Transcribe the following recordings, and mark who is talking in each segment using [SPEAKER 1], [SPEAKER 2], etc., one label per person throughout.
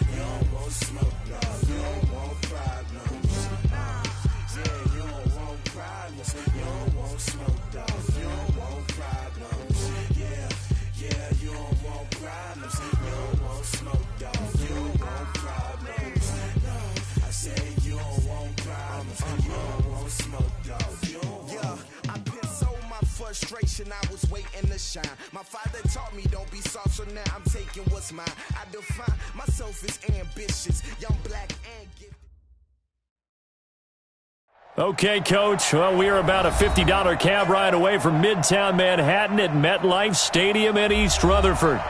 [SPEAKER 1] You don't want smoke, dog. You don't want problems. Yeah, you don't want problems. You don't want smoke, dog. You don't want problems. Yeah, you don't want problems. You don't want smoke, dog. You don't want problems. No, I said you don't want problems. You don't want smoke, dog. You don't want. I've been so my frustration, I was waiting to shine. My father taught me don't be soft, so now I'm taking what's mine. I define myself as ambitious, young, black, and gifted.
[SPEAKER 2] Okay, Coach. Well, we are about a $50 cab ride away from Midtown Manhattan at MetLife Stadium in East Rutherford.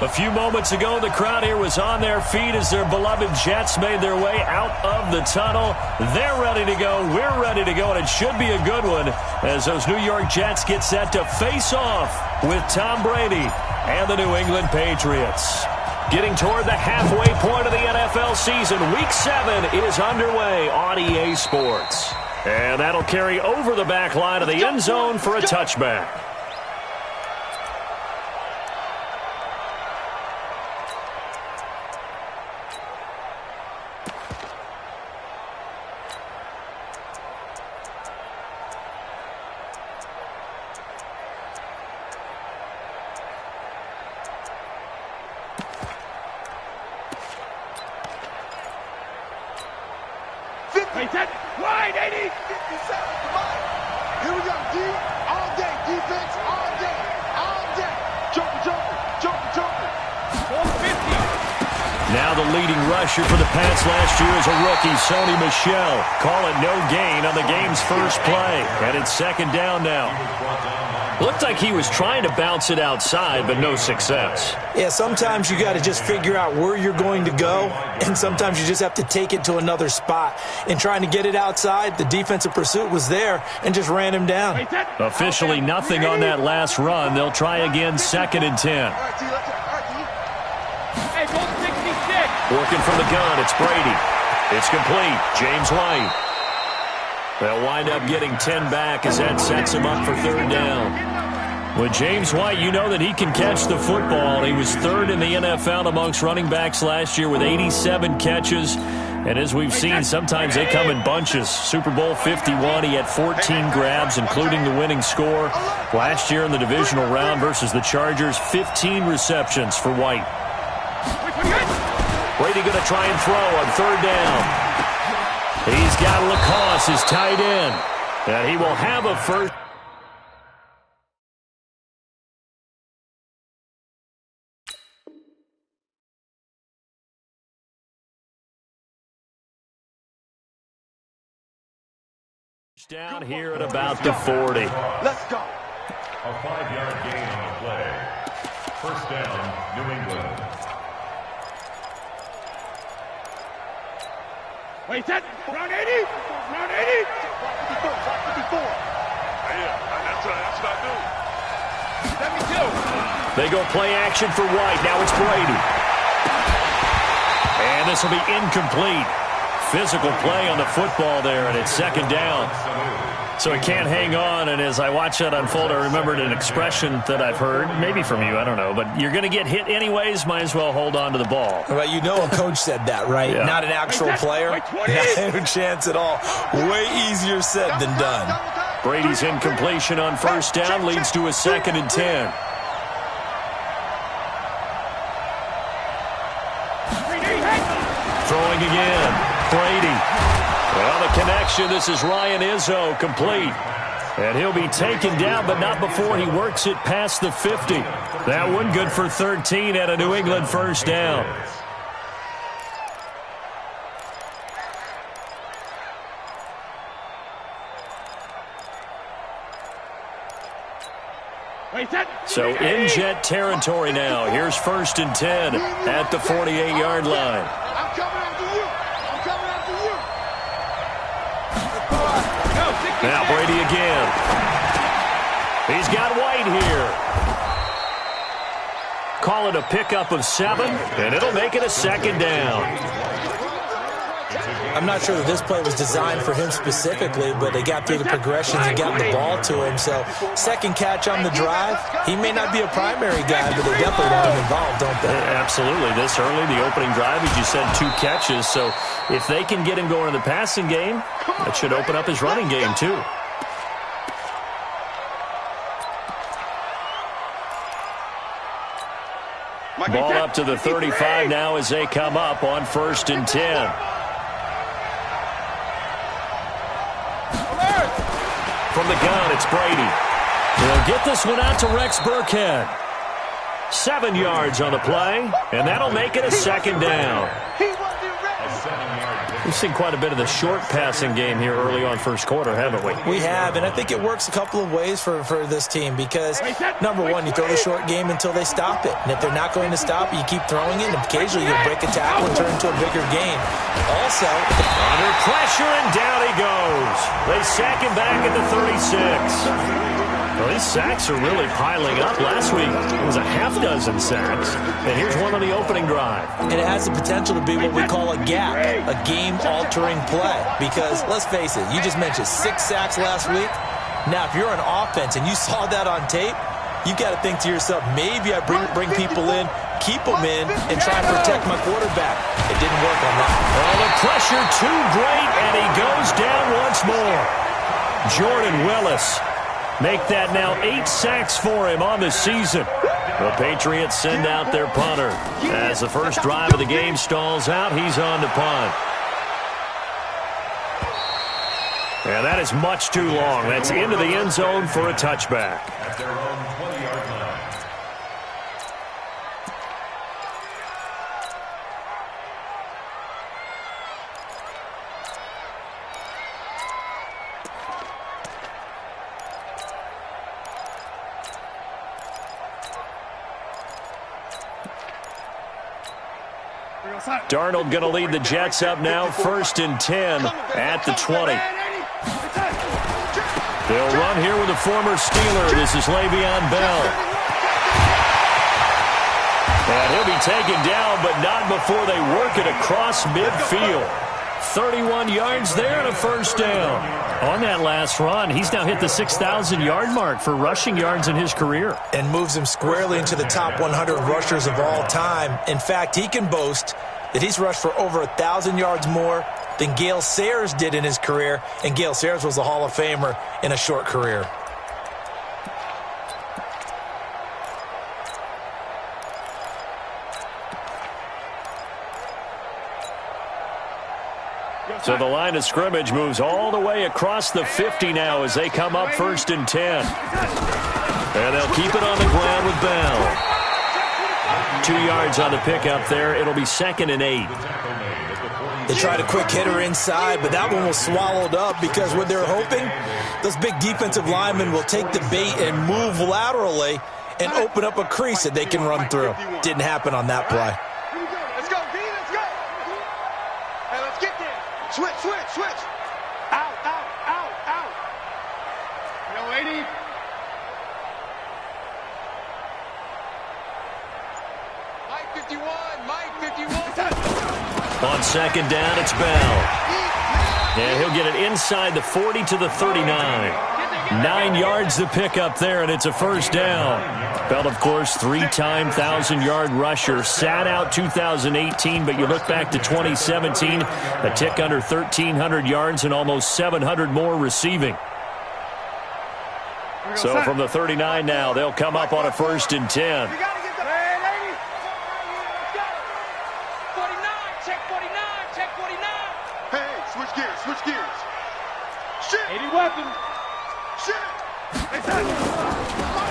[SPEAKER 2] A few moments ago, the crowd here was on their feet as their beloved Jets made their way out of the tunnel. They're ready to go. We're ready to go, and it should be a good one as those New York Jets get set to face off with Tom Brady and the New England Patriots. Getting toward the halfway point of the NFL season, Week 7 is underway on EA Sports. And that'll carry over the back line of the end zone for a touchback.
[SPEAKER 3] Wide 80, 57, come on. Here we go, D, all day, defense, all day, all day. Joker. 450.
[SPEAKER 2] Now the leading rusher for the Pats last year is a rookie, Sony Michel. Call it no gain on the game's first play. And it's second down now. Looked like he was trying to bounce it outside, but no success.
[SPEAKER 4] Yeah, sometimes you got to just figure out where you're going to go, and sometimes you just have to take it to another spot. In trying to get it outside, the defensive pursuit was there and just ran him down.
[SPEAKER 2] Officially nothing on that last run. They'll try again, 2nd and 10. Working from the gun, it's Brady. It's complete. James White. They'll wind up getting 10 back as that sets him up for 3rd down. With James White, you know that he can catch the football. He was 3rd in the NFL amongst running backs last year with 87 catches. And as we've seen, sometimes they come in bunches. Super Bowl 51, he had 14 grabs, including the winning score. Last year in the divisional round versus the Chargers, 15 receptions for White. Brady going to try and throw on 3rd down. He's got Lacoste, his tight end. And he will have a first. Down here at about the 40.
[SPEAKER 3] Let's go.
[SPEAKER 5] A 5-yard gain on the play. First down, New England.
[SPEAKER 3] Wait, set. Round 80. Round 80. 54.
[SPEAKER 5] Yeah, that's what I do.
[SPEAKER 2] They go play action for White. Now it's Brady. And this will be incomplete. Physical play on the football there, and it's 2nd down. So it can't hang on, and as I watch that unfold, I remembered an expression that I've heard, maybe from you, I don't know, but you're going to get hit anyways, might as well hold on to the ball.
[SPEAKER 4] Well, you know a coach said that, right?
[SPEAKER 2] Yeah.
[SPEAKER 4] Not an actual player. No chance at all. Way easier said than done.
[SPEAKER 2] Brady's incompletion on 1st down leads to a 2nd and 10. Throwing again. Brady. Well, the connection, this is Ryan Izzo, complete. And he'll be taken down, but not before he works it past the 50. That one good for 13 at a New England 1st down. So in Jet territory now. Here's 1st and 10 at the 48-yard line.
[SPEAKER 3] I'm coming after you. I'm coming after you.
[SPEAKER 2] Now Brady again. He's got White here. Call it a pickup of 7, and it'll make it a 2nd down.
[SPEAKER 4] I'm not sure that this play was designed for him specifically, but they got through the progressions and got the ball to him. So second catch on the drive, he may not be a primary guy, but they definitely want him involved, don't they?
[SPEAKER 2] Absolutely. This early, the opening drive, as you said, 2 catches. So if they can get him going in the passing game, that should open up his running game too. Ball up to the 35 now as they come up on 1st and 10. From the gun, it's Brady. He'll get this one out to Rex Burkhead. 7 yards on the play, and that'll make it a 2nd down. We've seen quite a bit of the short passing game here early on first quarter, haven't we?
[SPEAKER 4] We have, and I think it works a couple of ways for this team because, number one, you throw the short game until they stop it. And if they're not going to stop it, you keep throwing it, and occasionally you'll break a tackle and turn into a bigger game. Also,
[SPEAKER 2] under pressure, and down he goes. They sack him back at the 36. Well, these sacks are really piling up. Last week, it was a half-dozen sacks. And here's one on the opening drive.
[SPEAKER 4] And it has the potential to be what we call a gap, a game-altering play. Because, let's face it, you just mentioned 6 sacks last week. Now, if you're an offense and you saw that on tape, you've got to think to yourself, maybe I bring people in, keep them in, and try and protect my quarterback. It didn't work on that.
[SPEAKER 2] Well, the pressure too great, and he goes down once more. Jordan Willis. Make that now 8 sacks for him on the season. The Patriots send out their punter. As the first drive of the game stalls out, he's on to punt. And that is much too long. That's into the end zone for a touchback.
[SPEAKER 5] At their own 20-yard line.
[SPEAKER 2] Darnold going to lead the Jets up now, 1st and 10 at the 20. They'll run here with a former Steeler. This is Le'Veon Bell. And he'll be taken down, but not before they work it across midfield. 31 yards there and a 1st down. On that last run, he's now hit the 6,000-yard mark for rushing yards in his career.
[SPEAKER 4] And moves him squarely into the top 100 rushers of all time. In fact, he can boast that he's rushed for over 1,000 yards more than Gale Sayers did in his career. And Gale Sayers was a Hall of Famer in a short career.
[SPEAKER 2] So the line of scrimmage moves all the way across the 50 now as they come up 1st and 10. And they'll keep it on the ground with Bell. 2 yards on the pickup there. It'll be 2nd and 8.
[SPEAKER 4] They tried a quick hitter inside, but that one was swallowed up because what they're hoping, those big defensive linemen will take the bait and move laterally and open up a crease that they can run through. Didn't happen on that play.
[SPEAKER 3] Let's go, B, let's go. Hey, let's get there. Switch, switch, switch. Out, out, out, out. Yo, lady. Mike 51, Mike 51.
[SPEAKER 2] On 2nd down, it's Bell. And he'll get it inside the 40 to the 39. 9 yards to pick up there, and it's a 1st down. Bell, of course, 3-time 1,000-yard rusher. Sat out 2018, but you look back to 2017, a tick under 1,300 yards and almost 700 more receiving. So from the 39 now, they'll come up on a 1st and 10.
[SPEAKER 3] Switch gears, switch gears. Shit.
[SPEAKER 6] 80 weapon.
[SPEAKER 3] Shit.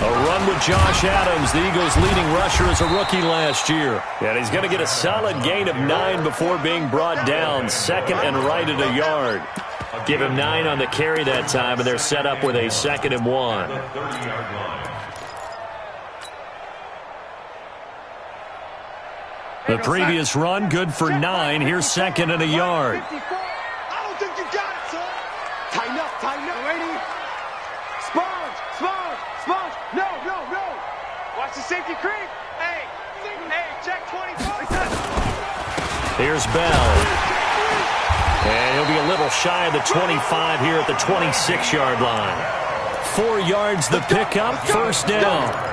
[SPEAKER 2] A run with Josh Adams, the Eagles' leading rusher as a rookie last year. And he's going to get a solid gain of 9 before being brought down. 2nd and right at a yard. Give him 9 on the carry that time, and they're set up with a 2nd and 1. The previous run, good for 9. Here's 2nd and a yard.
[SPEAKER 3] I don't think you got it, son. Tighten up, lady. Sponge, sponge, sponge. No, no, no. Watch the safety creep. Hey, check 24.
[SPEAKER 2] Here's Bell. And he'll be a little shy of the 25 here at the 26-yard line. 4 yards the pickup, first down.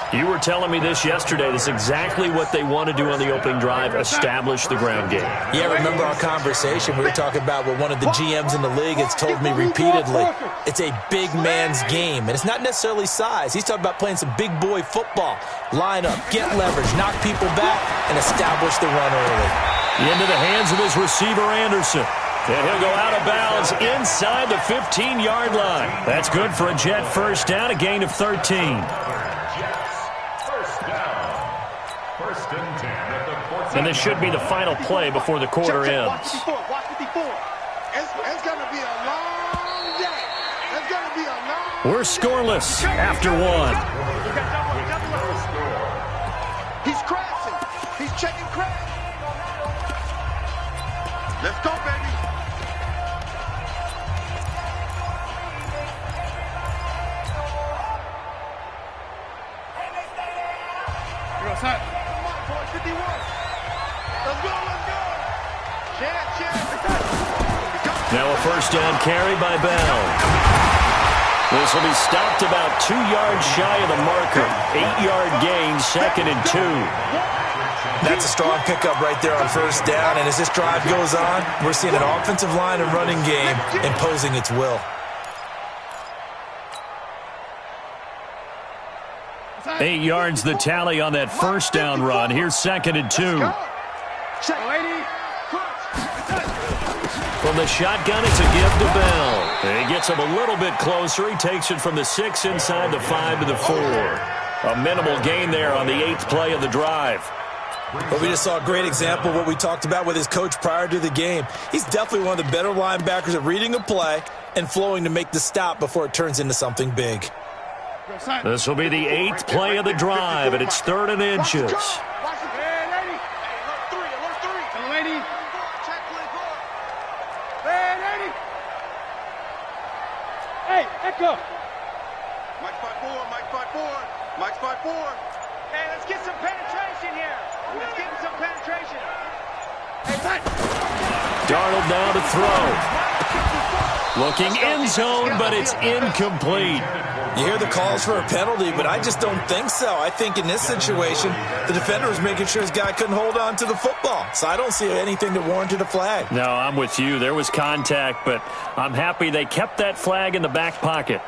[SPEAKER 2] You were telling me this yesterday. This is exactly what they want to do on the opening drive, establish the ground game.
[SPEAKER 4] Yeah, remember our conversation? We were talking about what one of the GMs in the league has told me repeatedly. It's a big man's game, and it's not necessarily size. He's talking about playing some big boy football. Line up, get leverage, knock people back, and establish the run early.
[SPEAKER 2] Into the hands of his receiver, Anderson. And he'll go out of bounds inside the 15-yard line. That's good for a Jet first down, a gain of 13. And this should be the final play before the quarter ends.
[SPEAKER 3] Watch 54. It's going to be a long day. It's going to be a long
[SPEAKER 2] We're scoreless after one.
[SPEAKER 3] He's crashing. He's checking crash. Let's go, baby. You're outside. Come on, boys. 51. Let's go.
[SPEAKER 2] Now a first down carry by Bell. This will be stopped about 2 yards shy of the marker. 8-yard gain, second and 2.
[SPEAKER 4] That's a strong pickup right there on first down. And as this drive goes on, we're seeing an offensive line and running game imposing its will.
[SPEAKER 2] 8 yards the tally on that first down run. Here's second and 2. From the shotgun, it's a give to Bell. He gets him a little bit closer. He takes it from the 6 inside the 5 to the 4. A minimal gain there on the 8th play of the drive.
[SPEAKER 4] But we just saw a great example of what we talked about with his coach prior to the game. He's definitely one of the better linebackers at reading a play and flowing to make the stop before it turns into something big.
[SPEAKER 2] This will be the 8th play of the drive, and it's 3rd and inches.
[SPEAKER 3] Hey, Echo. Mike 5-4. Mike's 5-4. Hey, let's get some penetration here. Let's get some penetration. Hey,
[SPEAKER 2] Darnold now to throw. Looking end zone, but it's incomplete.
[SPEAKER 4] You hear the calls for a penalty, but I just don't think so. I think in this situation, the defender was making sure his guy couldn't hold on to the football. So I don't see anything that warranted a flag.
[SPEAKER 2] No, I'm with you. There was contact, but I'm happy they kept that flag in the back pocket.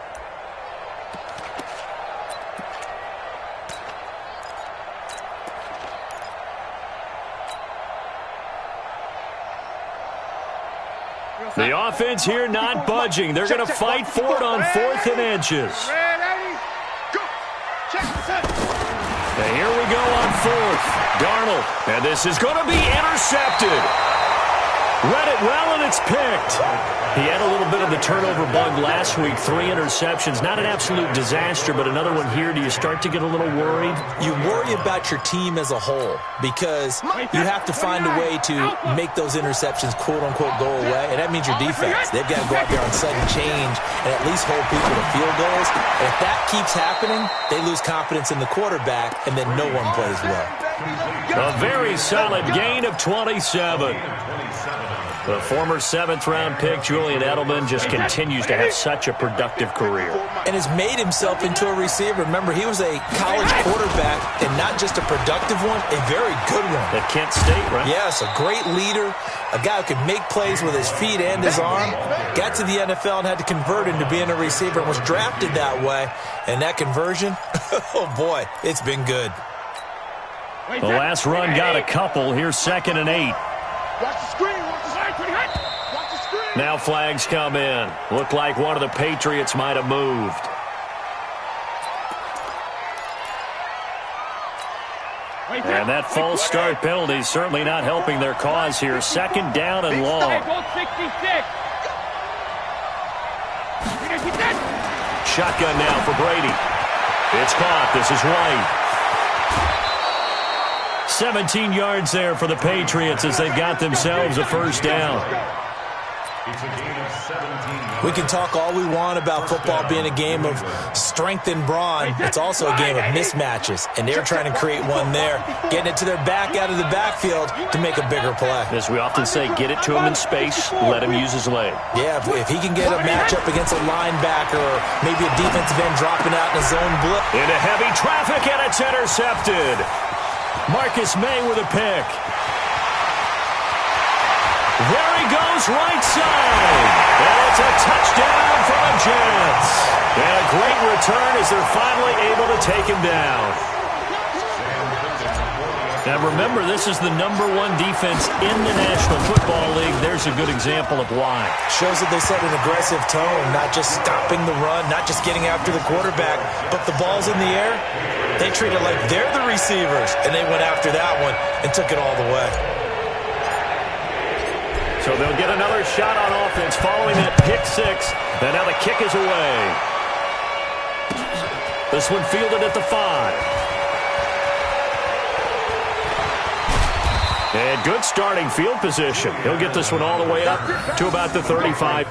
[SPEAKER 2] The offense here not budging. They're going to fight for it on 4th and inches. And here we go on 4th. Darnold. And this is going to be intercepted. Read it well, and it's picked. He had a little bit of the turnover bug last week. 3 interceptions. Not an absolute disaster, but another one here. Do you start to get a little worried?
[SPEAKER 4] You worry about your team as a whole because you have to find a way to make those interceptions, quote-unquote, go away, and that means your defense. They've got to go out there on sudden change and at least hold people to field goals. And if that keeps happening, they lose confidence in the quarterback, and then no one plays well.
[SPEAKER 2] A very solid gain of 27. The former 7th-round pick, Julian Edelman, just continues to have such a productive career.
[SPEAKER 4] And has made himself into a receiver. Remember, he was a college quarterback, and not just a productive one, a very good one.
[SPEAKER 2] At Kent State, right?
[SPEAKER 4] Yes, a great leader, a guy who could make plays with his feet and his arm. Got to the NFL and had to convert into being a receiver and was drafted that way. And that conversion, oh boy, it's been good.
[SPEAKER 2] The last run got a couple. Here's 2nd and 8.
[SPEAKER 3] Watch the screen. Watch the screen.
[SPEAKER 2] Now flags come in. Looked like one of the Patriots might have moved. And that false start penalty is certainly not helping their cause here. 2nd down and long. Shotgun now for Brady. It's caught. This is White. 17 yards there for the Patriots as they've got themselves a first down.
[SPEAKER 5] It's a game of 17.
[SPEAKER 4] We can talk all we want about football being a game of strength and brawn. It's also a game of mismatches, and they're trying to create one there, getting it to their back out of the backfield to make a bigger play.
[SPEAKER 2] As we often say, get it to him in space, let him use his leg.
[SPEAKER 4] Yeah, if he can get a matchup against a linebacker or maybe a defensive end dropping out in a zone blitz.
[SPEAKER 2] Into heavy traffic, and it's intercepted. Marcus May with a pick. There he goes, right side. And it's a touchdown for the Jets. And a great return as they're finally able to take him down. Now remember, this is the #1 defense in the National Football League. There's a good example of why.
[SPEAKER 4] Shows that they set an aggressive tone, not just stopping the run, not just getting after the quarterback, but the ball's in the air. They treat it like they're the receivers, and they went after that one and took it all the way.
[SPEAKER 2] So they'll get another shot on offense following that pick six. And now the kick is away. This one fielded at the 5. And good starting field position. He'll get this one all the way up to about the 35.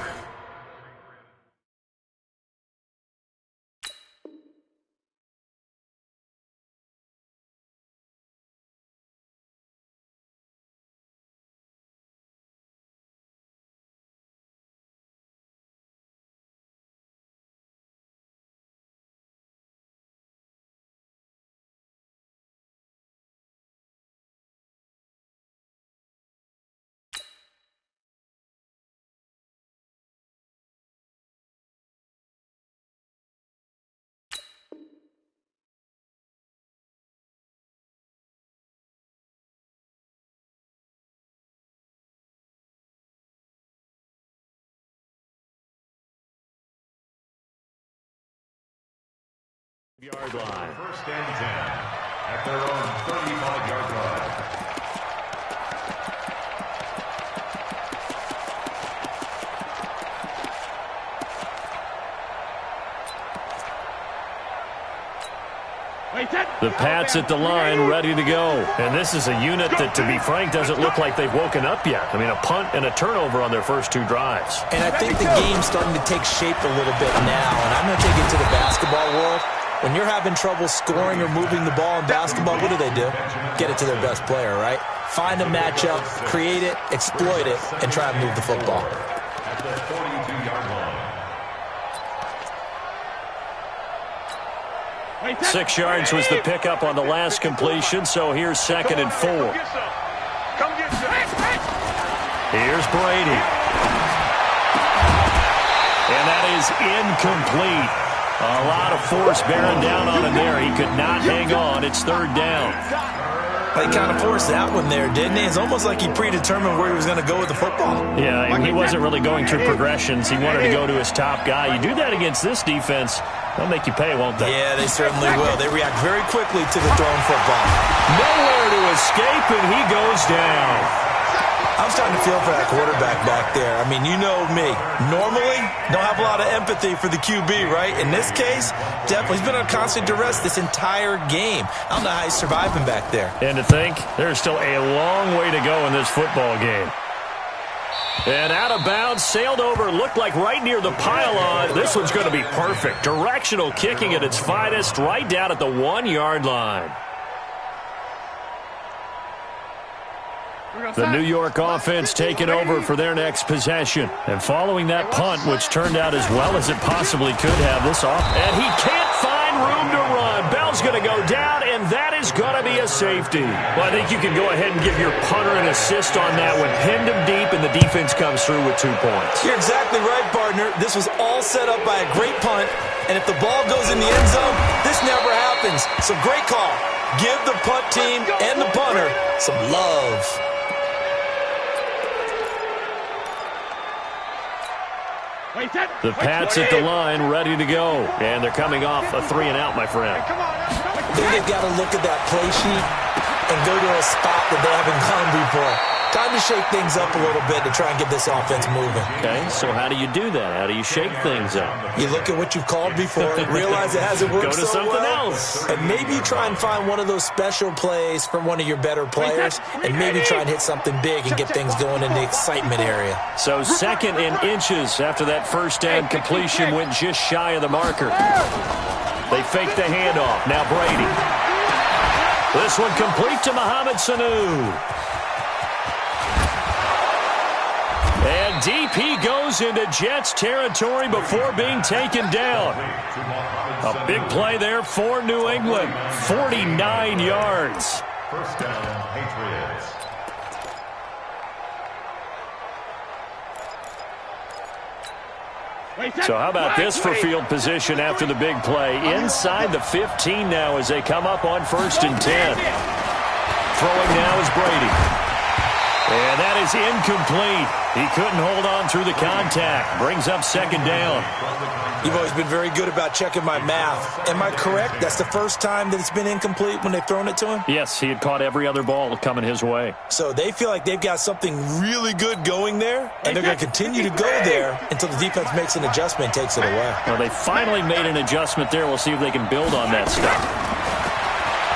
[SPEAKER 2] Yard line.
[SPEAKER 5] First and 10 at their own 35-yard line.
[SPEAKER 2] The Pats at the line, ready to go. And this is a unit that, to be frank, doesn't look like they've woken up yet. I mean, a punt and a turnover on their first 2 drives.
[SPEAKER 4] And I think the game's starting to take shape a little bit now. And I'm going to take it to the basketball world. When you're having trouble scoring or moving the ball in basketball, what do? Get it to their best player, right? Find a matchup, create it, exploit it, and try and move the football.
[SPEAKER 5] At the 42-yard line.
[SPEAKER 2] 6 yards was the pickup on the last completion, so here's 2nd and 4.
[SPEAKER 3] Come get some.
[SPEAKER 2] Here's Brady. And that is incomplete. A lot of force bearing down on him there. He could not hang on. It's 3rd down.
[SPEAKER 4] He kind of forced that one there, didn't he? It's almost like he predetermined where he was going to go with the football.
[SPEAKER 2] Yeah, and he wasn't really going through progressions. He wanted to go to his top guy. You do that against this defense, they'll make you pay, won't they?
[SPEAKER 4] Yeah, they certainly will. They react very quickly to the thrown football.
[SPEAKER 2] Nowhere to escape, and he goes down.
[SPEAKER 4] I'm starting to feel for that quarterback back there. I mean, you know me. Normally, don't have a lot of empathy for the QB, right? In this case, definitely. He's been on constant duress this entire game. I don't know how he's surviving back there.
[SPEAKER 2] And to think, there's still a long way to go in this football game. And out of bounds, sailed over, looked like right near the pylon. This one's going to be perfect. Directional kicking at its finest, right down at the 1-yard line. The New York offense taking over for their next possession. And following that punt, which turned out as well as it possibly could have, this off. And he can't find room to run. Bell's going to go down, and that is going to be a safety. Well, I think you can go ahead and give your punter an assist on that one. Pinned him deep, and the defense comes through with 2 points.
[SPEAKER 4] You're exactly right, partner. This was all set up by a great punt. And if the ball goes in the end zone, this never happens. So great call. Give the punt team and the punter some love.
[SPEAKER 2] The Pats at the line, ready to go. And they're coming off a 3-and-out, my friend.
[SPEAKER 4] I think they've got to look at that play sheet and go to a spot that they haven't gone before. Time to shake things up a little bit to try and get this offense moving.
[SPEAKER 2] Okay, so how do you do that? How do you shake things up?
[SPEAKER 4] You look at what you've called before, realize it hasn't worked
[SPEAKER 2] Go to
[SPEAKER 4] so
[SPEAKER 2] something
[SPEAKER 4] well,
[SPEAKER 2] else.
[SPEAKER 4] and maybe you try and find one of those special plays from one of your better players, and maybe try and hit something big and get things going in the excitement area.
[SPEAKER 2] So 2nd and inches after that first down completion went just shy of the marker. They fake the handoff. Now Brady. This one complete to Mohamed Sanu. And deep he goes into Jets territory before being taken down. A big play there for New England. 49 yards.
[SPEAKER 5] First down, Patriots.
[SPEAKER 2] So how about this for field position after the big play? Inside the 15 now as they come up on 1st and 10. Throwing now is Brady. And that is incomplete. He couldn't hold on through the contact. Brings up 2nd down.
[SPEAKER 4] You've always been very good about checking my math. Am I correct? That's the first time that it's been incomplete when they've thrown it to him?
[SPEAKER 2] Yes, he had caught every other ball coming his way.
[SPEAKER 4] So they feel like they've got something really good going there, and they're going to continue to go there until the defense makes an adjustment and takes it away.
[SPEAKER 2] Well, they finally made an adjustment there. We'll see if they can build on that stuff.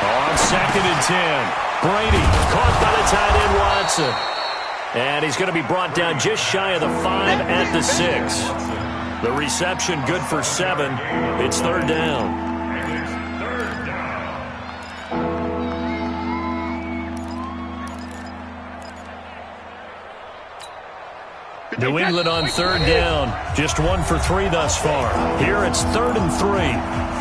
[SPEAKER 2] On 2nd and 10, Brady caught by the tight end Watson. And he's going to be brought down just shy of the 5 at the 6. The reception good for 7. It's 3rd down. New England on 3rd down. Just 1 for 3 thus far. Here it's 3rd and 3.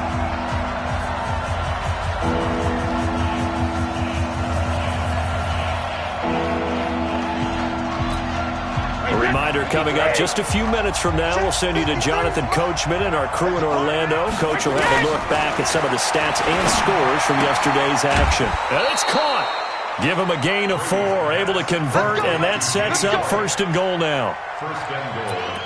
[SPEAKER 2] Reminder coming up just a few minutes from now. We'll send you to Jonathan Coachman and our crew in Orlando. Coach will have a look back at some of the stats and scores from yesterday's action. And it's caught. Give him a gain of 4. Able to convert, and that sets up 1st and goal now.
[SPEAKER 5] First and goal.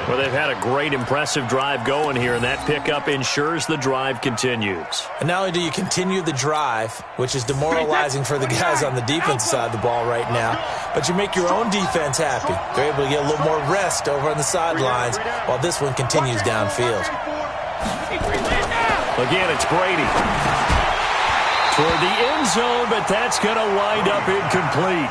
[SPEAKER 2] Well, they've had a great, impressive drive going here, and that pickup ensures the drive continues.
[SPEAKER 4] And not only do you continue the drive, which is demoralizing for the guys on the defense side of the ball right now, but you make your own defense happy. They're able to get a little more rest over on the sidelines while this one continues downfield.
[SPEAKER 2] Again, it's Brady. Toward the end zone, but that's going to wind up incomplete.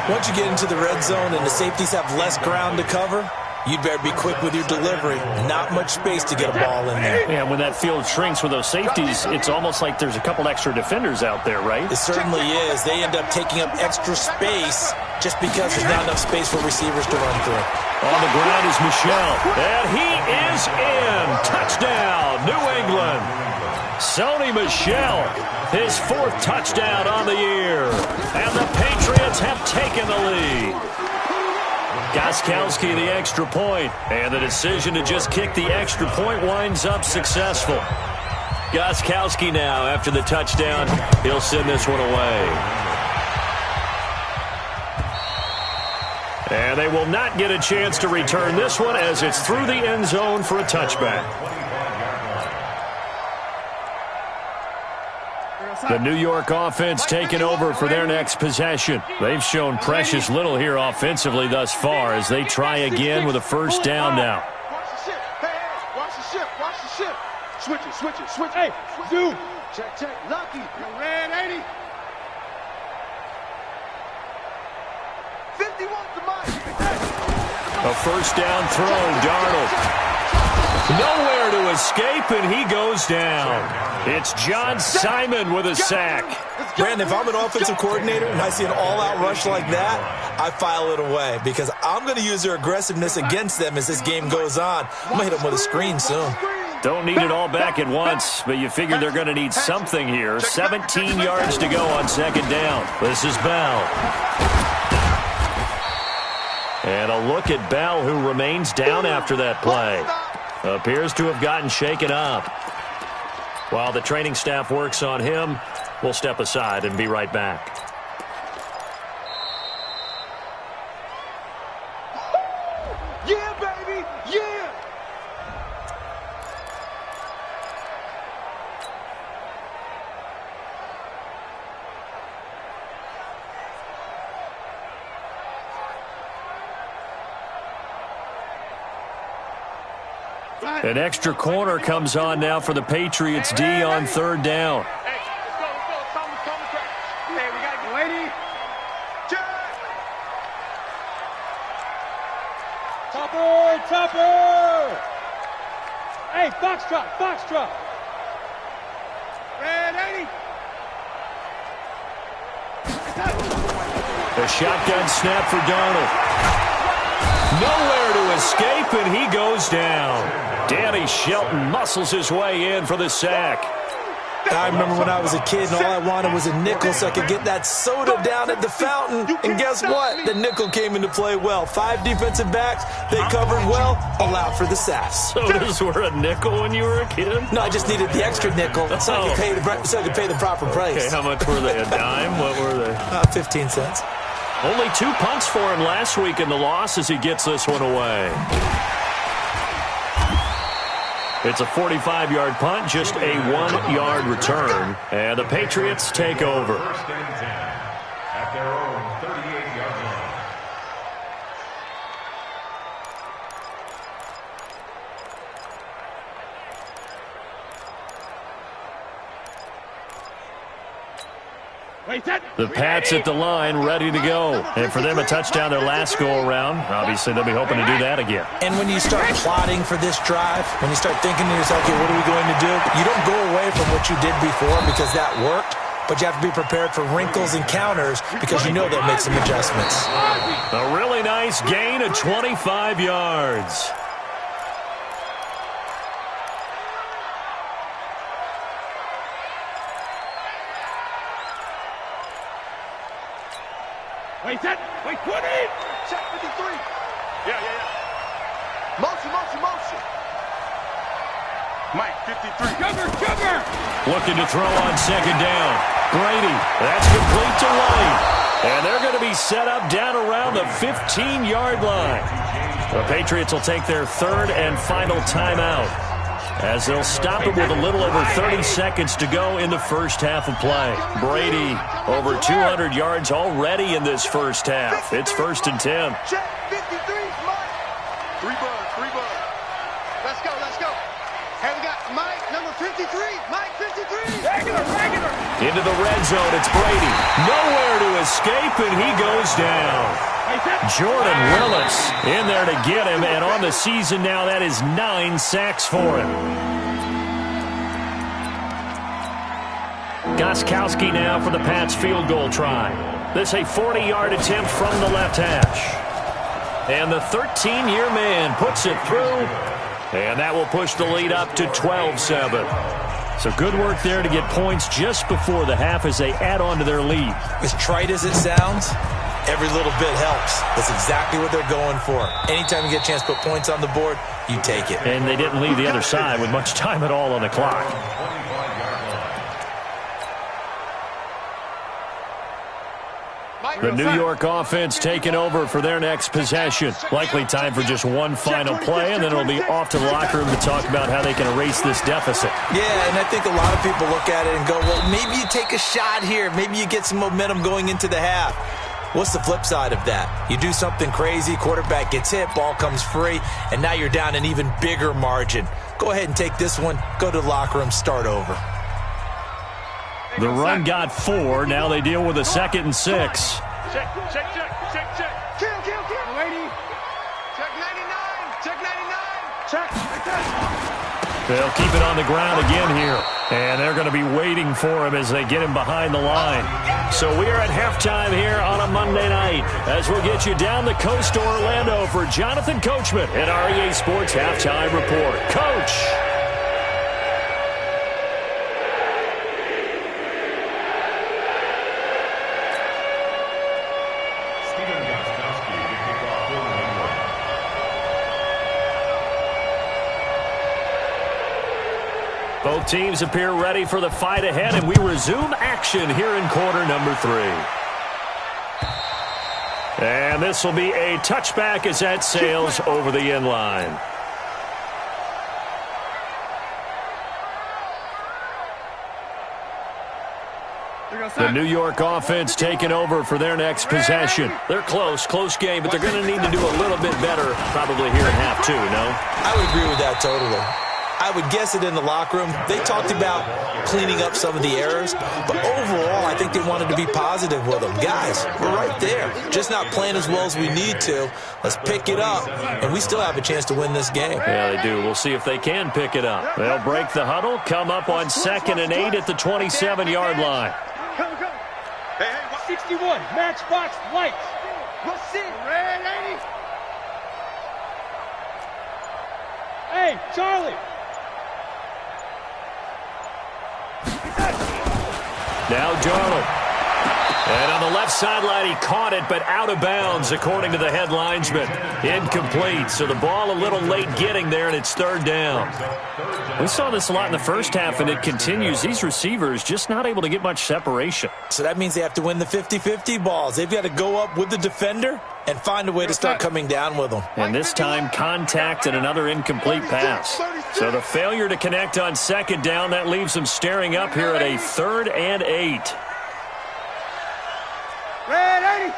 [SPEAKER 4] Once you get into the red zone and the safeties have less ground to cover, you'd better be quick with your delivery. Not much space to get a ball in there.
[SPEAKER 2] Yeah, when that field shrinks with those safeties, it's almost like there's a couple extra defenders out there, right?
[SPEAKER 4] It certainly is. They end up taking up extra space just because there's not enough space for receivers to run through.
[SPEAKER 2] On the ground is Michel, and he is in. Touchdown, New England. Sony Michel, his 4th touchdown on the year. And the Patriots have taken the lead. Gostkowski the extra point, and the decision to just kick the extra point winds up successful. Gostkowski now, after the touchdown, he'll send this one away. And they will not get a chance to return this one as it's through the end zone for a touchback. The New York offense taking over for their next possession. They've shown precious little here offensively thus far as they try again with a 1st down now.
[SPEAKER 3] Watch the ship. Hey, watch the ship. Watch the ship. Switch it, switch it, switch it. Hey, zoom. Check, check. Lucky. You're red, ain't he? 51's the mic.
[SPEAKER 2] A 1st down throw, Darnold. Nowhere to escape, and he goes down. It's John Simon with a sack.
[SPEAKER 4] Brandon, if I'm an offensive coordinator and I see an all-out rush like that, I file it away because I'm going to use their aggressiveness against them as this game goes on. I'm going to hit them with a screen soon.
[SPEAKER 2] Don't need it all back at once, but you figure they're going to need something here. 17 yards to go on 2nd down. This is Bell. And a look at Bell, who remains down after that play. Appears to have gotten shaken up. While the training staff works on him, we'll step aside and be right back.
[SPEAKER 3] Yeah, baby, yeah.
[SPEAKER 2] An extra corner comes on now for the Patriots D on 3rd down.
[SPEAKER 3] Hey, let's go. It's almost right. Hey, we got to get lady. Topper! Hey, Foxtrot! Red 80!
[SPEAKER 2] The shotgun snap for Darnold. Nowhere to escape, and he goes down. Danny Shelton muscles his way in for the sack.
[SPEAKER 4] I remember when I was a kid and all I wanted was a nickel so I could get that soda down at the fountain. And guess what? The nickel came into play well. 5 defensive backs, they covered well, allowed for the sacks.
[SPEAKER 2] Sodas were a nickel when you were a kid?
[SPEAKER 4] No, I just needed the extra nickel so I could pay the proper price.
[SPEAKER 2] Okay, how much were they? A dime? What were they?
[SPEAKER 4] 15 cents.
[SPEAKER 2] Only 2 punts for him last week in the loss as he gets this one away. It's a 45-yard punt, just a 1-yard return. And the Patriots take over.
[SPEAKER 5] First and 10 at their own 38-yard line.
[SPEAKER 2] The Pats at the line, ready to go. And for them, a touchdown their last go-around. Obviously, they'll be hoping to do that again.
[SPEAKER 4] And when you start plotting for this drive, when you start thinking to yourself, okay, what are we going to do? You don't go away from what you did before because that worked, but you have to be prepared for wrinkles and counters because you know they'll make some adjustments.
[SPEAKER 2] A really nice gain of 25 yards.
[SPEAKER 3] Wait, 20! Check 53! Yeah. Motion! Mike, 53. Cover!
[SPEAKER 2] Looking to throw on 2nd down. Brady, that's complete to White. And they're going to be set up down around the 15-yard line. The Patriots will take their 3rd and final timeout as they'll stop it with a little over 30 seconds to go in the first half of play. Brady over 200 yards already in this first half. It's 1st and 10.
[SPEAKER 3] Check 53, Mike. 3 bugs. Let's go. Have we got Mike, number 53? Mike, 53. Regular.
[SPEAKER 2] Into the red zone, it's Brady. Nowhere to escape, and he goes down. Jordan Willis in there to get him, and on the season now, that is 9 sacks for him. Gostkowski now for the Pats field goal try. This a 40-yard attempt from the left hash. And the 13-year man puts it through, and that will push the lead up to 12-7. So good work there to get points just before the half as they add on to their lead.
[SPEAKER 4] As trite as it sounds, every little bit helps. That's exactly what they're going for. Anytime you get a chance to put points on the board, you take it.
[SPEAKER 2] And they didn't leave the other side with much time at all on the clock. The New York offense taking over for their next possession. Likely time for just one final play, and then it'll be off to the locker room to talk about how they can erase this deficit.
[SPEAKER 4] Yeah, and I think a lot of people look at it and go, well, maybe you take a shot here. Maybe you get some momentum going into the half. What's the flip side of that? You do something crazy, quarterback gets hit, ball comes free, and now you're down an even bigger margin. Go ahead and take this one, go to the locker room, start over.
[SPEAKER 2] The run got 4. Now they deal with a 2nd and 6.
[SPEAKER 3] Check. Kill. Lady. Check 99. Check.
[SPEAKER 2] They'll keep it on the ground again here. And they're going to be waiting for him as they get him behind the line. So we are at halftime here on a Monday night as we'll get you down the coast to Orlando for Jonathan Coachman at REA Sports Halftime Report. Coach. Both teams appear ready for the fight ahead, and we resume action here in quarter number 3. And this will be a touchback as that sails over the end line.
[SPEAKER 3] Here
[SPEAKER 2] The New York offense taking over for their next possession. They're close game, but they're going to need to do a little bit better probably here in half two, no?
[SPEAKER 4] I would agree with that totally. I would guess it in the locker room. They talked about cleaning up some of the errors, but overall, I think they wanted to be positive with them. Guys, we're right there. Just not playing as well as we need to. Let's pick it up, and we still have a chance to win this game.
[SPEAKER 2] Yeah, they do. We'll see if they can pick it up. They'll break the huddle, come up on 2nd and 8 at the 27-yard line.
[SPEAKER 3] Come. Hey, 61, matchbox lights. Let's see. Red 80. Hey, Charlie.
[SPEAKER 2] Now Darnold. And on the left sideline, he caught it, but out of bounds, according to the head linesman. Incomplete, so the ball a little late getting there, and it's 3rd down. We saw this a lot in the first half, and it continues. These receivers just not able to get much separation.
[SPEAKER 4] So that means they have to win the 50-50 balls. They've got to go up with the defender and find a way to start coming down with them.
[SPEAKER 2] And this time, contact and another incomplete pass. So the failure to connect on 2nd down, that leaves them staring up here at a 3rd and 8.
[SPEAKER 3] Red 80.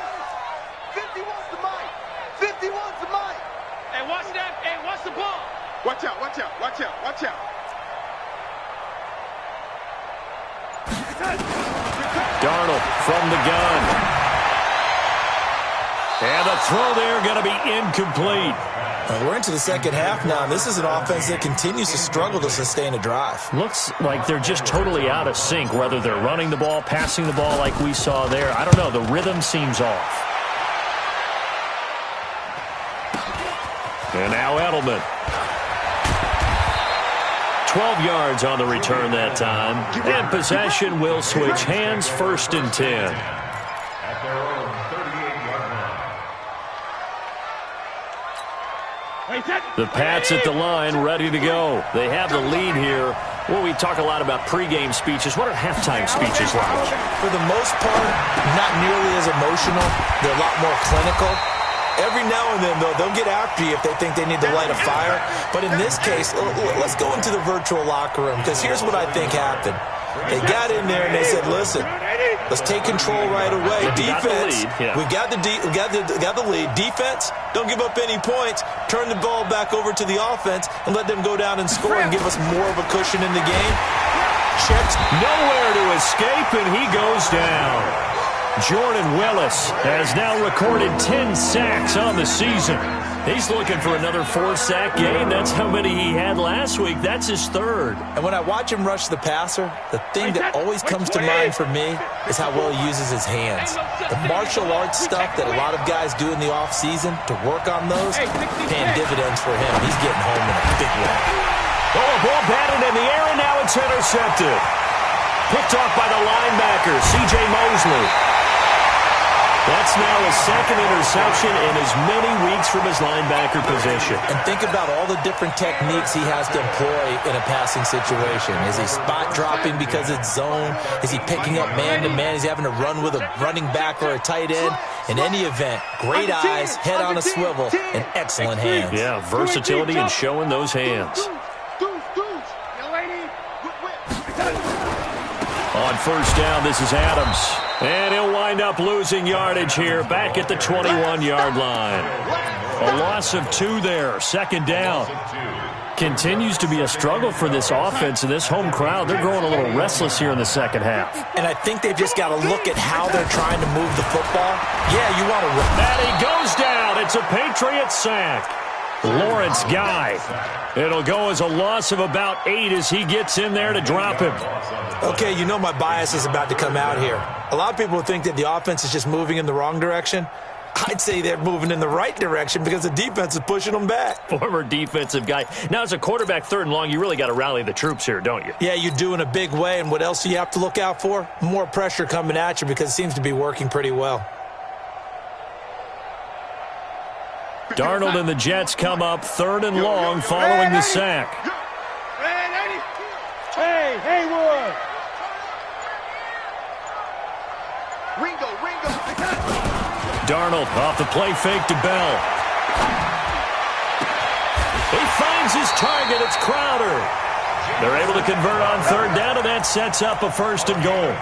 [SPEAKER 3] 51's the mic. 51's the mic. Hey, watch that. Hey, watch the ball. Watch out.
[SPEAKER 2] Darnold from the gun. And the throw there going to be incomplete.
[SPEAKER 4] We're into the second half now, and this is an offense that continues to struggle to sustain a drive.
[SPEAKER 2] Looks like they're just totally out of sync, whether they're running the ball, passing the ball like we saw there. I don't know. The rhythm seems off. And now Edelman. 12 yards on the return that time. And possession will switch hands, 1st and 10.
[SPEAKER 5] At their own 38-yard line.
[SPEAKER 2] The Pats at the line, ready to go. They have the lead here. Well, we talk a lot about pregame speeches. What are halftime speeches like?
[SPEAKER 4] For the most part, not nearly as emotional. They're a lot more clinical. Every now and then, though, they'll get after you if they think they need to light a fire. But in this case, let's go into the virtual locker room, because here's what I think happened. They got in there and they said, listen, let's take control right away. Defense, we got the lead. Defense, don't give up any points. Turn the ball back over to the offense and let them go down and score and give us more of a cushion in the game. Checks.
[SPEAKER 2] Nowhere to escape, and he goes down. Jordan Willis has now recorded 10 sacks on the season. He's looking for another 4-sack game. That's how many he had last week. That's his 3rd.
[SPEAKER 4] And when I watch him rush the passer, the thing that always comes to mind for me is how well he uses his hands. The martial arts stuff that a lot of guys do in the offseason to work on those, paying dividends for him. He's getting home in a big way.
[SPEAKER 2] Oh, a ball batted in the air, and now it's intercepted. Picked off by the linebacker, C.J. Mosley. That's now his 2nd interception in as many weeks from his linebacker position.
[SPEAKER 4] And think about all the different techniques he has to employ in a passing situation. Is he spot dropping because it's zone? Is he picking up man-to-man? Is he having to run with a running back or a tight end? In any event, great eyes, head on a swivel, and excellent hands.
[SPEAKER 2] Yeah, versatility and showing those hands. On 1st down, this is Adams. And he'll wind up losing yardage here back at the 21-yard line. A loss of 2 there, 2nd down. Continues to be a struggle for this offense and this home crowd. They're growing a little restless here in the second half.
[SPEAKER 4] And I think they've just got to look at how they're trying to move the football. Yeah, you want to run.
[SPEAKER 2] And he goes down. It's a Patriot sack. Lawrence Guy. It'll go as a loss of about 8 as he gets in there to drop him.
[SPEAKER 4] Okay, you know my bias is about to come out here. A lot of people think that the offense is just moving in the wrong direction. I'd say they're moving in the right direction because the defense is pushing them back.
[SPEAKER 2] Former defensive guy. Now, as a quarterback 3rd and long, you really got to rally the troops here, don't you?
[SPEAKER 4] Yeah, you do in a big way. And what else do you have to look out for? More pressure coming at you because it seems to be working pretty well.
[SPEAKER 2] Darnold and the Jets come up 3rd and long following the sack.
[SPEAKER 3] Hey, Haywood! Ringo!
[SPEAKER 2] Darnold off the play fake to Bell. He finds his target. It's Crowder. They're able to convert on 3rd down, and that sets up a 1st and goal.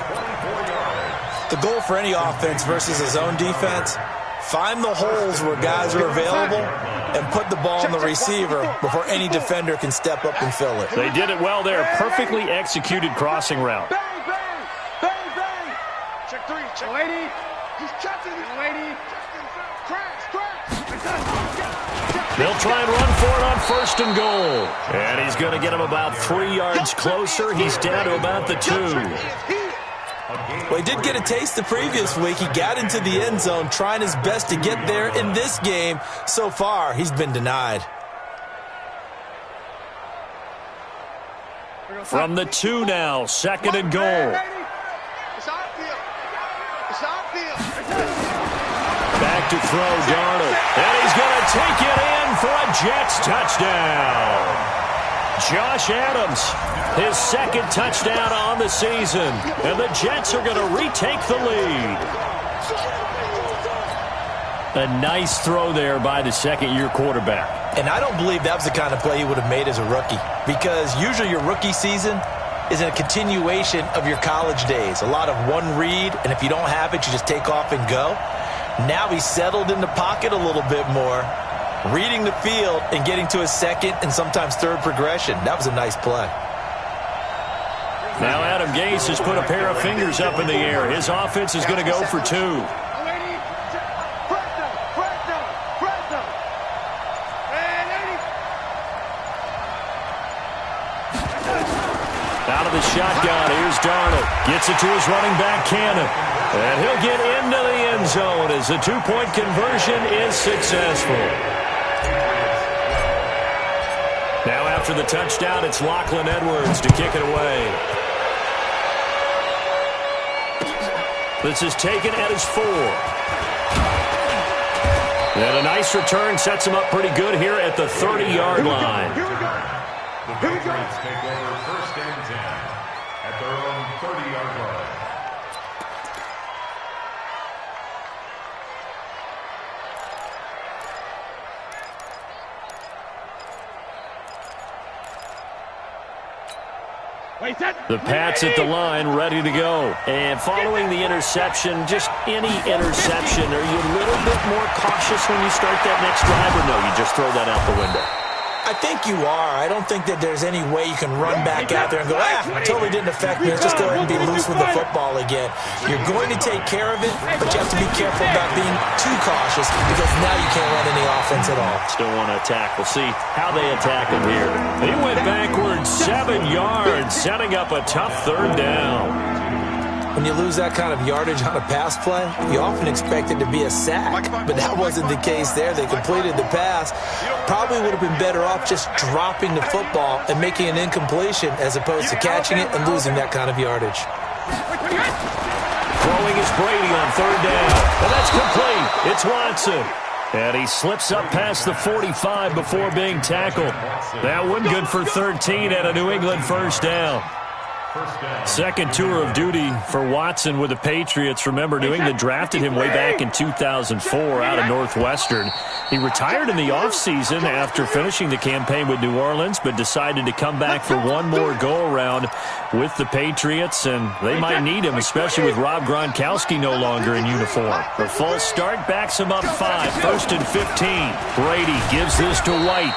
[SPEAKER 4] The goal for any offense versus a zone defense, find the holes where guys are available and put the ball on the receiver before any defender can step up and fill it.
[SPEAKER 2] They did it well there. Perfectly executed crossing route.
[SPEAKER 3] Bang, bang, bang, bang. Check three, check. Lady. He's catching it. Lady. Crash, crash.
[SPEAKER 2] They'll try and run for it on 1st and goal. And he's going to get him about 3 yards closer. He's down to about the 2.
[SPEAKER 4] Well, he did get a taste the previous week. He got into the end zone trying his best to get there in this game. So far, he's been denied.
[SPEAKER 2] From the 2 now, 2nd and goal.
[SPEAKER 3] It's our field. It's our field.
[SPEAKER 2] Back to throw, Darnold. And he's going to take it in for a Jets touchdown. Josh Adams, his 2nd touchdown on the season. And the Jets are going to retake the lead. A nice throw there by the 2nd-year quarterback.
[SPEAKER 4] And I don't believe that was the kind of play he would have made as a rookie, because usually your rookie season is a continuation of your college days. A lot of one read, and if you don't have it, you just take off and go. Now he's settled in the pocket a little bit more, reading the field and getting to his 2nd and sometimes 3rd progression. That was a nice play.
[SPEAKER 2] Now Adam Gase has put a pair of fingers up in the air. His offense is going to go for 2. Out of the shotgun, here's Darnold. Gets it to his running back, Cannon. And he'll get into the end zone as the 2-point conversion is successful. Now after the touchdown, it's Lachlan Edwards to kick it away. This is taken at his 4. And a nice return sets him up pretty good here at the 30-yard line.
[SPEAKER 5] The Patriots take over 1st and 10 at their own 30-yard line.
[SPEAKER 2] The Pats at the line, ready to go. And following the interception, just any interception, are you a little bit more cautious when you start that next drive, or no, you just throw that out the window?
[SPEAKER 4] I think you are. I don't think that there's any way you can run back out there and go, it totally didn't affect me. Let's just go ahead and be loose with the football again. You're going to take care of it, but you have to be careful about being too cautious, because now you can't run any offense at all.
[SPEAKER 2] Still want to attack. We'll see how they attack him here. He went backwards 7 yards, setting up a tough 3rd down.
[SPEAKER 4] When you lose that kind of yardage on a pass play, you often expect it to be a sack, but that wasn't the case there. They completed the pass. Probably would have been better off just dropping the football and making an incompletion as opposed to catching it and losing that kind of yardage.
[SPEAKER 2] Throwing is Brady on 3rd down. And that's complete. It's Watson. And he slips up past the 45 before being tackled. That one good for 13 at a New England 1st down. 2nd tour of duty for Watson with the Patriots. Remember, New England drafted him way back in 2004 out of Northwestern. He retired in the offseason after finishing the campaign with New Orleans, but decided to come back for one more go-around with the Patriots, and they might need him, especially with Rob Gronkowski no longer in uniform. The false start backs him up 5, 1st and 15. Brady gives this to White.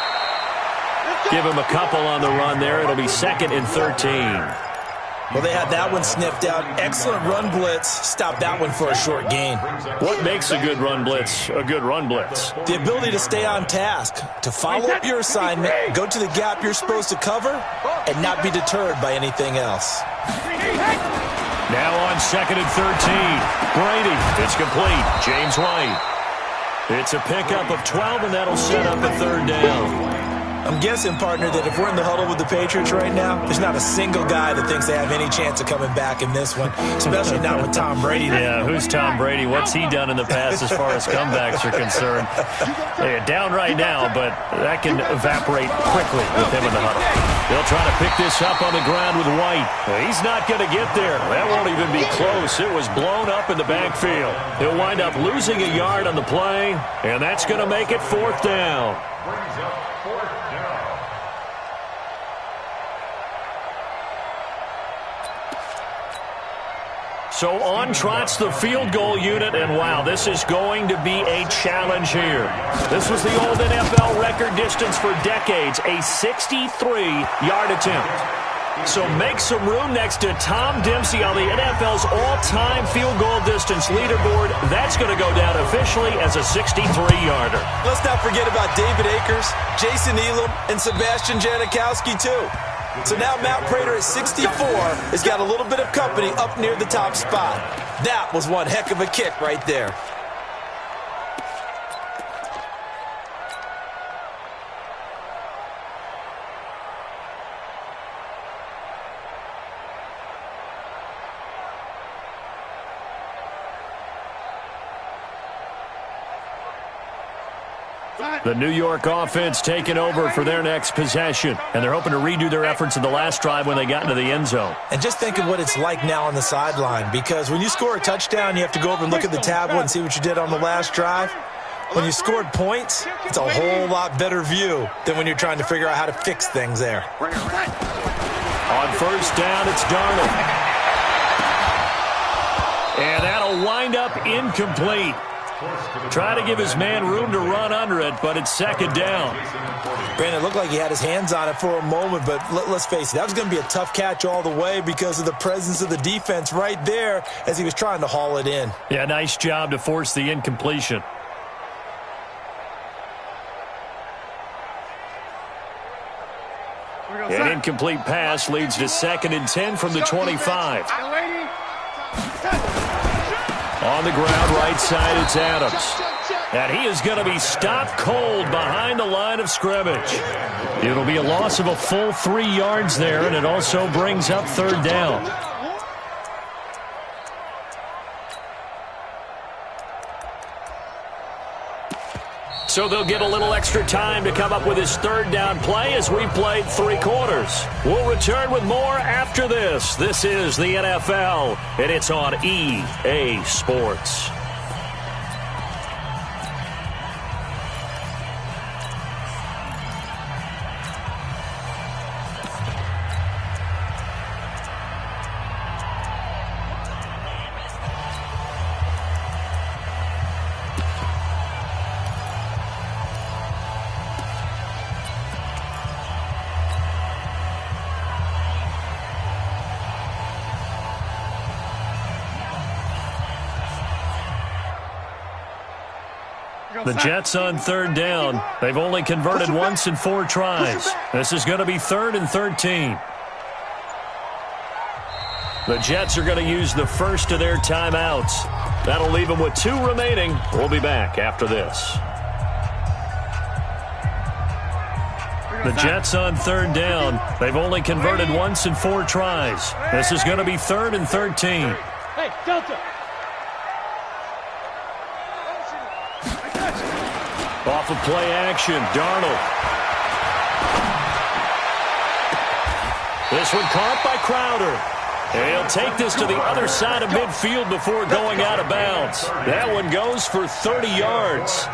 [SPEAKER 2] Give him a couple on the run there. It'll be 2nd and 13.
[SPEAKER 4] Well, they had that one sniffed out. Excellent run blitz. Stop that one for a short gain.
[SPEAKER 2] What makes a good run blitz a good run blitz?
[SPEAKER 4] The ability to stay on task, to follow up your assignment, go to the gap you're supposed to cover, and not be deterred by anything else.
[SPEAKER 2] Now on 2nd and 13. Brady, it's complete. James White. It's a pickup of 12, and that'll set up a 3rd down.
[SPEAKER 4] I'm guessing, partner, that if we're in the huddle with the Patriots right now, there's not a single guy that thinks they have any chance of coming back in this one, especially not with Tom Brady there.
[SPEAKER 2] Yeah, who's Tom Brady? What's he done in the past as far as comebacks are concerned? They're down right now, but that can evaporate quickly with him in the huddle. They'll try to pick this up on the ground with White. He's not going to get there. That won't even be close. It was blown up in the backfield. He'll wind up losing a yard on the play, and that's going to make it 4th down.
[SPEAKER 5] Brings up 4th down.
[SPEAKER 2] So on trots the field goal unit, and wow, this is going to be a challenge here. This was the old NFL record distance for decades, a 63-yard attempt. So make some room next to Tom Dempsey on the NFL's all-time field goal distance leaderboard. That's going to go down officially as a 63-yarder.
[SPEAKER 4] Let's not forget about David Akers, Jason Elam, and Sebastian Janikowski, too. So now Matt Prater at 64 has got a little bit of company up near the top spot. That was one heck of a kick right there.
[SPEAKER 2] The New York offense taking over for their next possession, and they're hoping to redo their efforts in the last drive when they got into the end zone.
[SPEAKER 4] And just think of what it's like now on the sideline, because when you score a touchdown, you have to go over and look at the tablet and see what you did on the last drive. When you scored points, it's a whole lot better view than when you're trying to figure out how to fix things there.
[SPEAKER 2] On first down, it's Darnold. And that'll wind up incomplete. Try to give his man room to run under it, but it's second down.
[SPEAKER 4] Brandon, it looked like he had his hands on it for a moment, but let's face it, that was going to be a tough catch all the way because of the presence of the defense right there as he was trying to haul it in.
[SPEAKER 2] Yeah, nice job to force the incompletion. An incomplete pass leads to 2nd and 10 from the 25. On the ground, right side, it's Adams. And he is going to be stopped cold behind the line of scrimmage. It'll be a loss of a full 3 yards there, and it also brings up third down. So they'll get a little extra time to come up with his third down play as we played 3 quarters. We'll return with more after this. This is the NFL, and it's on EA Sports. The Jets on third down. They've only converted once in 4 tries. This is going to be 3rd and 13. The Jets are going to use the first of their timeouts. That'll leave them with 2 remaining. We'll be back after this. The Jets on third down. They've only converted once in 4 tries. This is going to be 3rd and 13.
[SPEAKER 3] Hey, Delta.
[SPEAKER 2] Off of play action, Darnold. This one caught by Crowder. And he'll take this to the other side of midfield before going out of bounds. That one goes for 30 yards.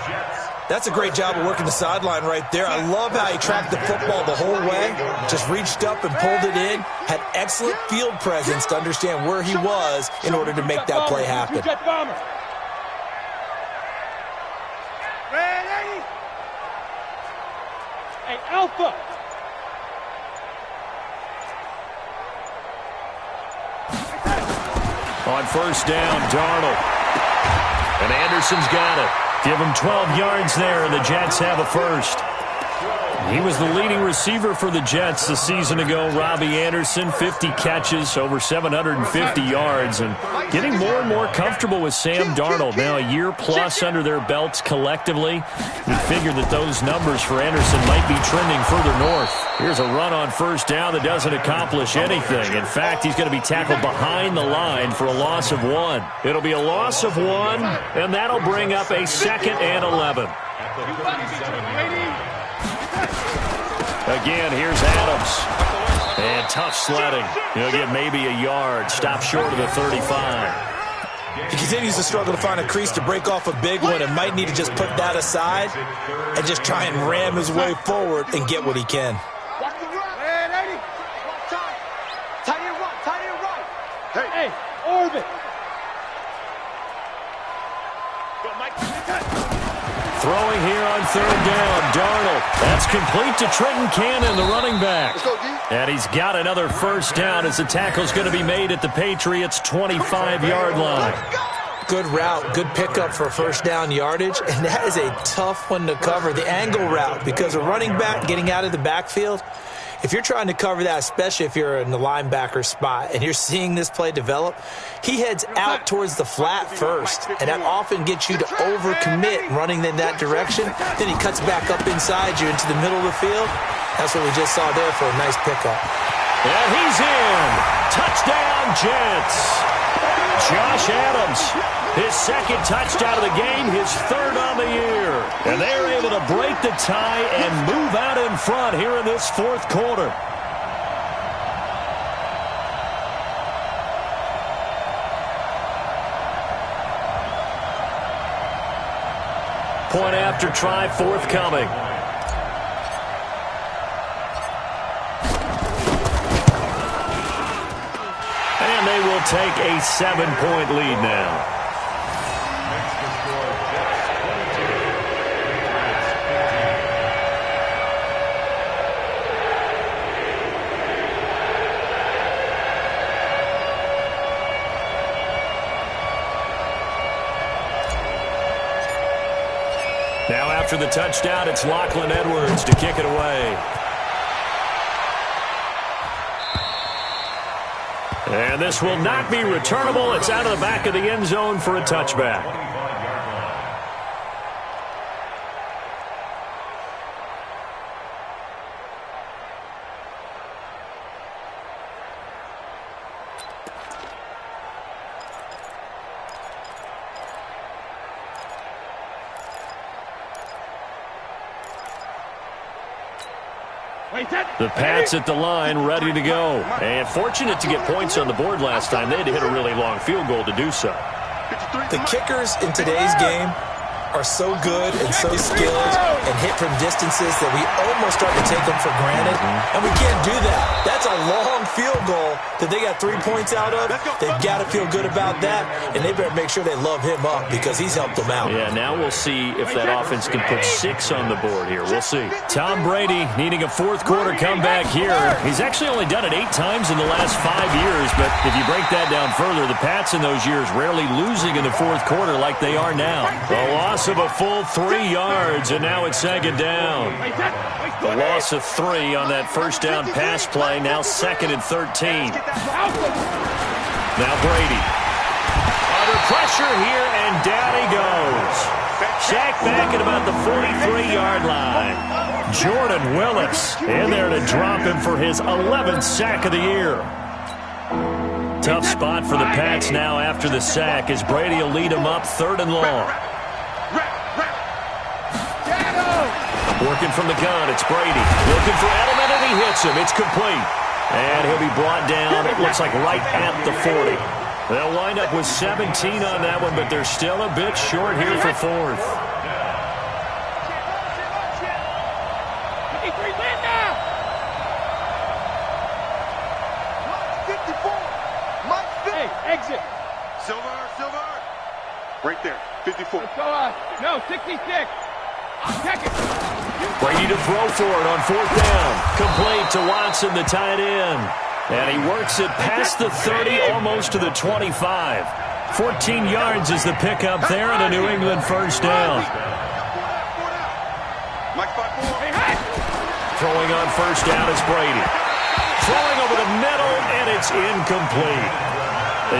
[SPEAKER 4] That's a great job of working the sideline right there. I love how he tracked the football the whole way. Just reached up and pulled it in. Had excellent field presence to understand where he was in order to make that play happen.
[SPEAKER 3] Ready? Hey, Alpha.
[SPEAKER 2] On first down, Darnold. And Anderson's got it. Give him 12 yards there, and the Jets have a first. He was the leading receiver for the Jets a season ago. Robbie Anderson, 50 catches, over 750 yards, and getting more and more comfortable with Sam Darnold. Now a year plus under their belts collectively. We figured that those numbers for Anderson might be trending further north. Here's a run on first down that doesn't accomplish anything. In fact, he's going to be tackled behind the line for a loss of 1. It'll be a loss of 1, and that'll bring up a 2nd and 11. Again, here's Adams. And tough sledding. He'll get maybe a yard. Stop short of the 35.
[SPEAKER 4] He continues to struggle to find a crease to break off a big one and might need to just put that aside and just try and ram his way forward and get what he can.
[SPEAKER 3] Hey, orbit.
[SPEAKER 2] Throwing here on third down. Darnold. That's complete to Trenton Cannon, the running back. And he's got another first down as the tackle's going to be made at the Patriots' 25-yard line.
[SPEAKER 4] Good route, good pickup for first down yardage, and that is a tough one to cover, the angle route, because a running back getting out of the backfield, if you're trying to cover that, especially if you're in the linebacker spot and you're seeing this play develop, he heads out towards the flat first, and that often gets you to overcommit running in that direction. Then he cuts back up inside you into the middle of the field. That's what we just saw there for a nice pickup.
[SPEAKER 2] And he's in. Touchdown, Jets. Josh Adams, his second touchdown of the game, his third on the year. And they're able to break the tie and move out in front here in this fourth quarter. Point after try forthcoming. And they will take a 7-point lead now.
[SPEAKER 5] Makes the score Jets 22, Patriots 18.
[SPEAKER 2] Now after the touchdown, it's Lachlan Edwards to kick it away. And this will not be returnable. It's out of the back of the end zone for a touchback.
[SPEAKER 5] 25-yard line.
[SPEAKER 2] The Pats at the line, ready to go. And fortunate to get points on the board last time. They had to hit a really long field goal to do so.
[SPEAKER 4] The kickers in today's game are so good and so skilled and hit from distances that we almost start to take them for granted. And we can't do that. That's a long field goal that they got 3 points out of. They've got to feel good about that, and they better make sure they love him up because he's helped them out.
[SPEAKER 2] Yeah, now we'll see if that offense can put 6 on the board here. We'll see. Tom Brady needing a fourth quarter comeback here. He's actually only done it 8 times in the last 5 years, but if you break that down further, the Pats in those years rarely losing in the fourth quarter like they are now. A loss of a full 3 yards, and now it's second down. The loss of 3 on that first down pass play, now second and 13. Now Brady. Under pressure here, and down he goes. Sacked back at about the 43-yard line. Jordan Willis in there to drop him for his 11th sack of the year. Tough spot for the Pats now after the sack as Brady will lead him up 3rd and long. Working from the gun, it's Brady. Looking for Edelman, and he hits him. It's complete. And he'll be brought down, it looks like right at the 40. They'll wind up with 17 on that one, but they're still a bit short here for 4th.
[SPEAKER 3] Hey, exit. Silver. Right there, 54. Let's go, no, 66. Check it.
[SPEAKER 2] Brady to throw for it on 4th down. Complete to Watson, the tight end. And he works it past the 30, almost to the 25. 14 yards is the pickup there, and a New England first down. Throwing on first down is Brady. Throwing over the middle, and it's incomplete.